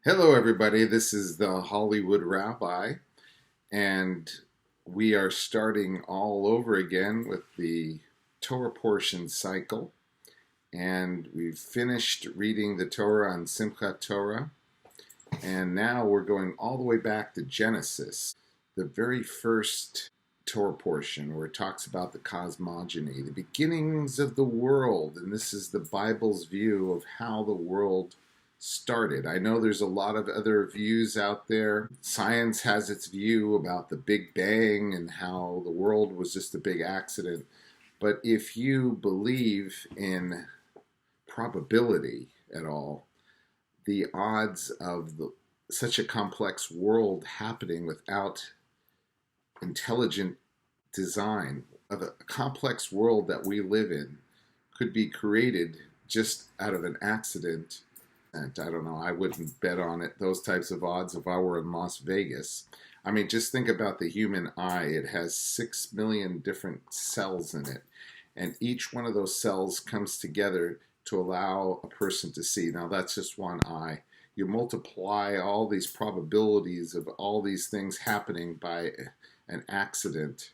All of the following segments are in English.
Hello, everybody. This is the Hollywood Rabbi, and we are starting all over again with the Torah portion cycle. And we've finished reading the Torah on Simchat Torah, and now we're going all the way back to Genesis, the very first Torah portion where it talks about the cosmogony, the beginnings of the world, and this is the Bible's view of how the world started. I know there's a lot of other views out there. Science has its view about the Big Bang and how the world was just a big accident. But if you believe in probability at all, the odds of such a complex world happening without intelligent design, of a complex world that we live in, could be created just out of an accident. And I don't know, I wouldn't bet on it, those types of odds, if I were in Las Vegas. I mean, just think about the human eye. It has 6 million different cells in it, and each one of those cells comes together to allow a person to see. Now, that's just one eye. You multiply all these probabilities of all these things happening by an accident.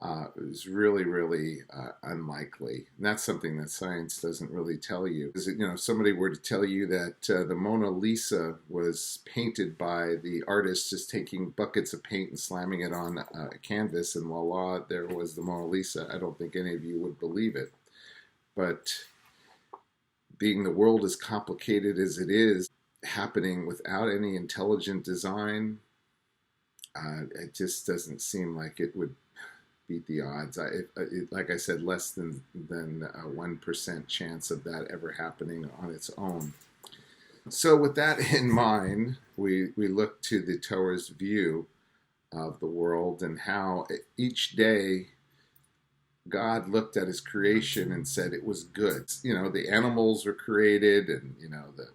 It was really, really unlikely. And that's something that science doesn't really tell you. If somebody were to tell you that the Mona Lisa was painted by the artist just taking buckets of paint and slamming it on a canvas, and voila, there was the Mona Lisa, I don't think any of you would believe it. But being the world as complicated as it is, happening without any intelligent design, it just doesn't seem like it would beat the odds. Like I said, less than a 1% chance of that ever happening on its own. So with that in mind, we look to the Torah's view of the world and how each day God looked at his creation and said it was good. The animals were created, and the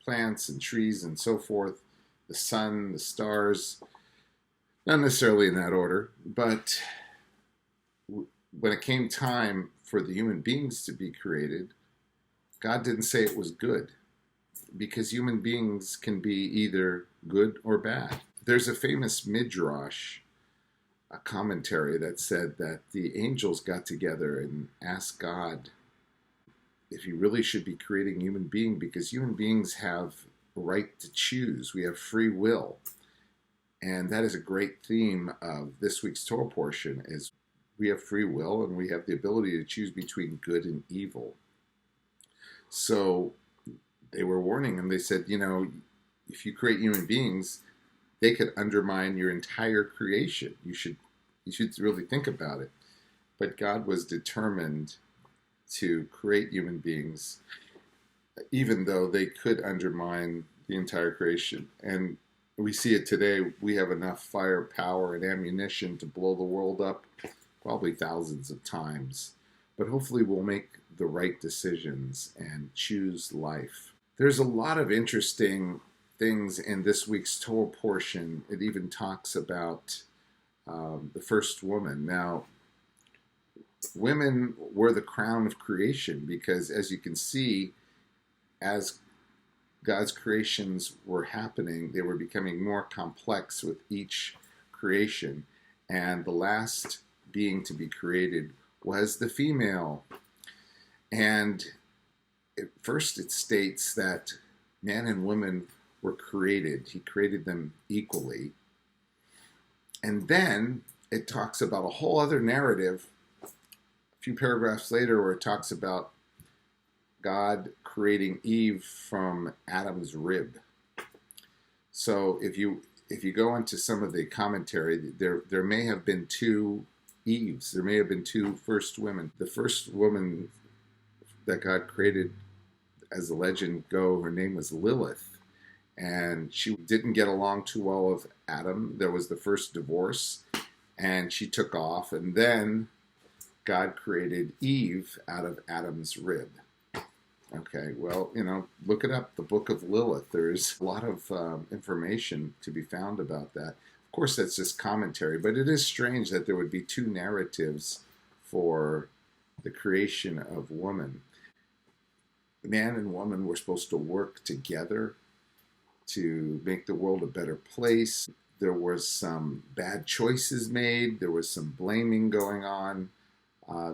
plants and trees and so forth, the sun, the stars, not necessarily in that order, but when it came time for the human beings to be created, God didn't say it was good, because human beings can be either good or bad. There's a famous midrash, a commentary, that said that the angels got together and asked God if he really should be creating human being, because human beings have a right to choose. We have free will. And that is a great theme of this week's Torah portion, is we have free will and we have the ability to choose between good and evil. So they were warning him. They said, if you create human beings, they could undermine your entire creation. You should really think about it. But God was determined to create human beings, even though they could undermine the entire creation. And we see it today. We have enough firepower and ammunition to blow the world up probably thousands of times. But hopefully we'll make the right decisions and choose life. There's a lot of interesting things in this week's Torah portion. It even talks about the first woman. Now, women were the crown of creation, because as you can see, as God's creations were happening, they were becoming more complex with each creation. And the last being to be created was the female. And at first it states that man and woman were created. He created them equally. And then it talks about a whole other narrative a few paragraphs later, where it talks about God creating Eve from Adam's rib. So if you go into some of the commentary, there may have been two Eves. There may have been two first women. The first woman that God created, as the legend go, her name was Lilith. And she didn't get along too well with Adam. There was the first divorce, and she took off. And then God created Eve out of Adam's rib. Okay, well, look it up, the book of Lilith. There's a lot of information to be found about that. Of course, that's just commentary, but it is strange that there would be two narratives for the creation of woman. Man and woman were supposed to work together to make the world a better place. There was some bad choices made. There was some blaming going on.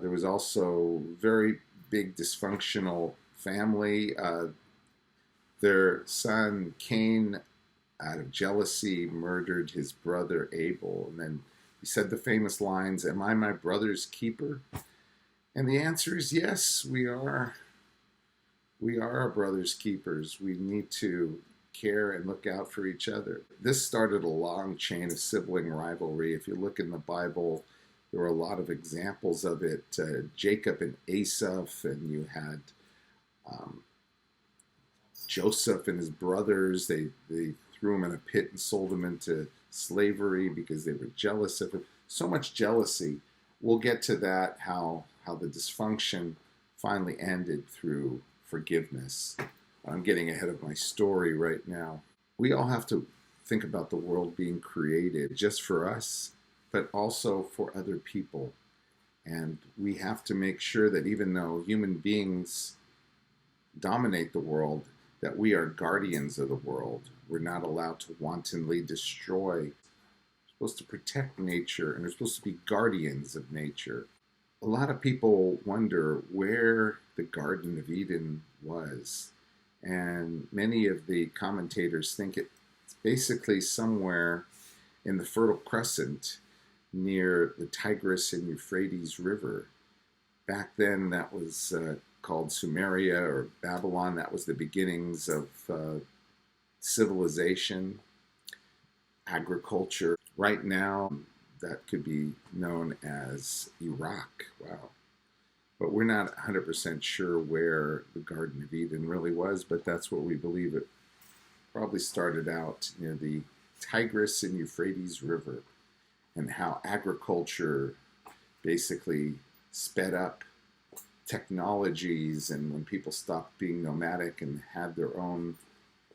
There was also very big dysfunctional family. Their son Cain, out of jealousy, murdered his brother Abel. And then he said the famous lines, "Am I my brother's keeper?" And the answer is yes, we are. We are our brother's keepers. We need to care and look out for each other. This started a long chain of sibling rivalry. If you look in the Bible, there were a lot of examples of it. Jacob and Asaph, and you had Joseph and his brothers. They threw him in a pit and sold him into slavery because they were jealous of him. So much jealousy. We'll get to that, how the dysfunction finally ended through forgiveness. I'm getting ahead of my story right now. We all have to think about the world being created just for us, but also for other people. And we have to make sure that even though human beings dominate the world, that we are guardians of the world. We're not allowed to wantonly destroy. We're supposed to protect nature, and we're supposed to be guardians of nature. A lot of people wonder where the Garden of Eden was. And many of the commentators think it's basically somewhere in the Fertile Crescent near the Tigris and Euphrates River. Back then, that was called Sumeria or Babylon. That was the beginnings of civilization, agriculture. Right now, that could be known as Iraq. Wow. But we're not 100% sure where the Garden of Eden really was, but that's what we believe. It probably started out near the Tigris and Euphrates River, and how agriculture basically sped up technologies, and when people stopped being nomadic and had their own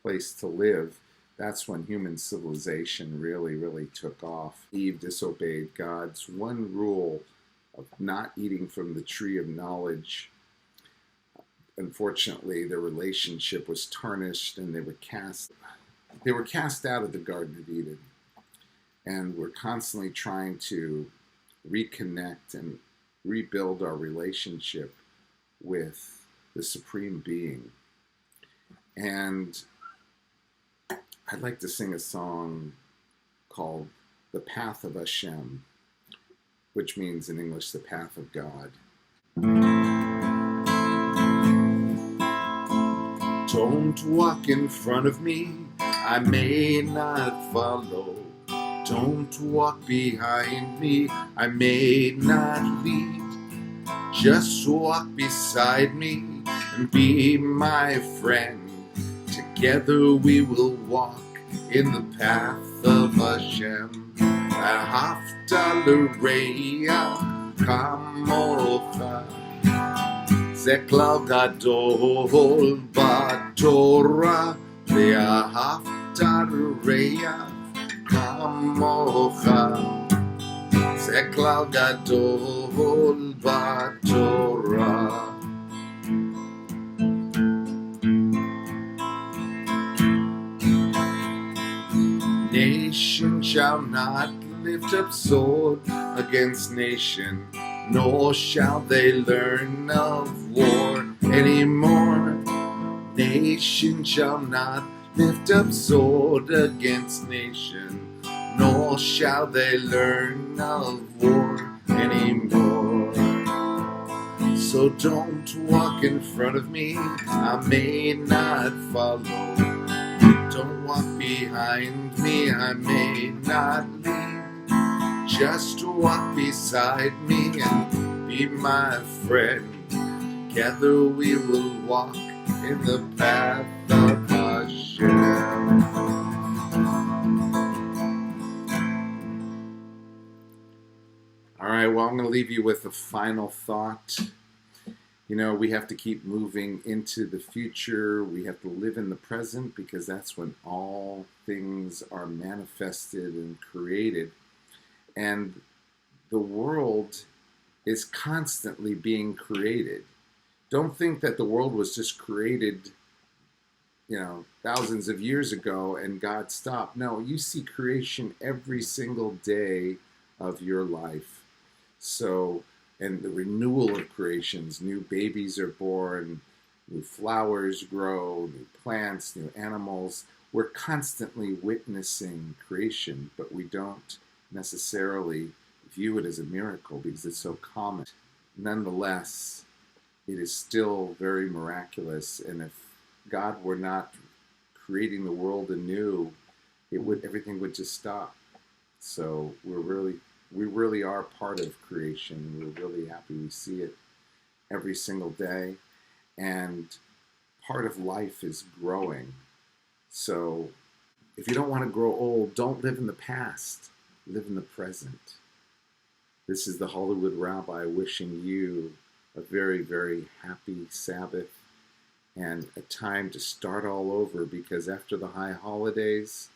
place to live, that's when human civilization really, really took off. Eve disobeyed God's one rule of not eating from the tree of knowledge. Unfortunately, their relationship was tarnished, and they were cast out of the Garden of Eden. And we're constantly trying to reconnect and rebuild our relationship with the Supreme Being. And I'd like to sing a song called "The Path of Hashem," which means in English, the path of God. Don't walk in front of me, I may not follow. Don't walk behind me, I may not lead. Just walk beside me and be my friend. Together we will walk in the path of Hashem. Haftaleraya kamocha, ze klal gadol b'Torah, ve'haftaleraya kamocha, ze klal gadol b'Torah. Nation shall not lift up sword against nation, nor shall they learn of war anymore. Nation shall not lift up sword against nation, nor shall they learn of war anymore. So don't walk in front of me, I may not follow. Don't walk behind me, I may not lead. Just walk beside me and be my friend. Together we will walk in the path of Hashem. All right, well, I'm going to leave you with a final thought. You know, we have to keep moving into the future. We have to live in the present, because that's when all things are manifested and created. And the world is constantly being created. Don't think that the world was just created thousands of years ago and God stopped. No, you see creation every single day of your life. So, and the renewal of creations, new babies are born, new flowers grow, new plants, new animals. We're constantly witnessing creation, but we don't necessarily view it as a miracle because it's so common. Nonetheless, it is still very miraculous, and if God were not creating the world anew, everything would just stop. So we really are part of creation. We're really happy we see it every single day, and part of life is growing. So if you don't want to grow old, don't live in the past. Live in the present. This is the Hollywood Rabbi wishing you a very, very happy Sabbath and a time to start all over, because after the high holidays,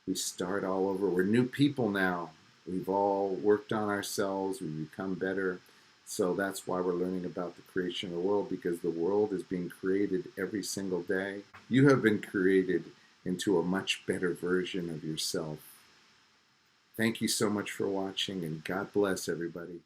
we start all over. We're new people now. We've all worked on ourselves. We've become better. So that's why we're learning about the creation of the world, because the world is being created every single day. You have been created into a much better version of yourself. Thank you so much for watching, and God bless everybody.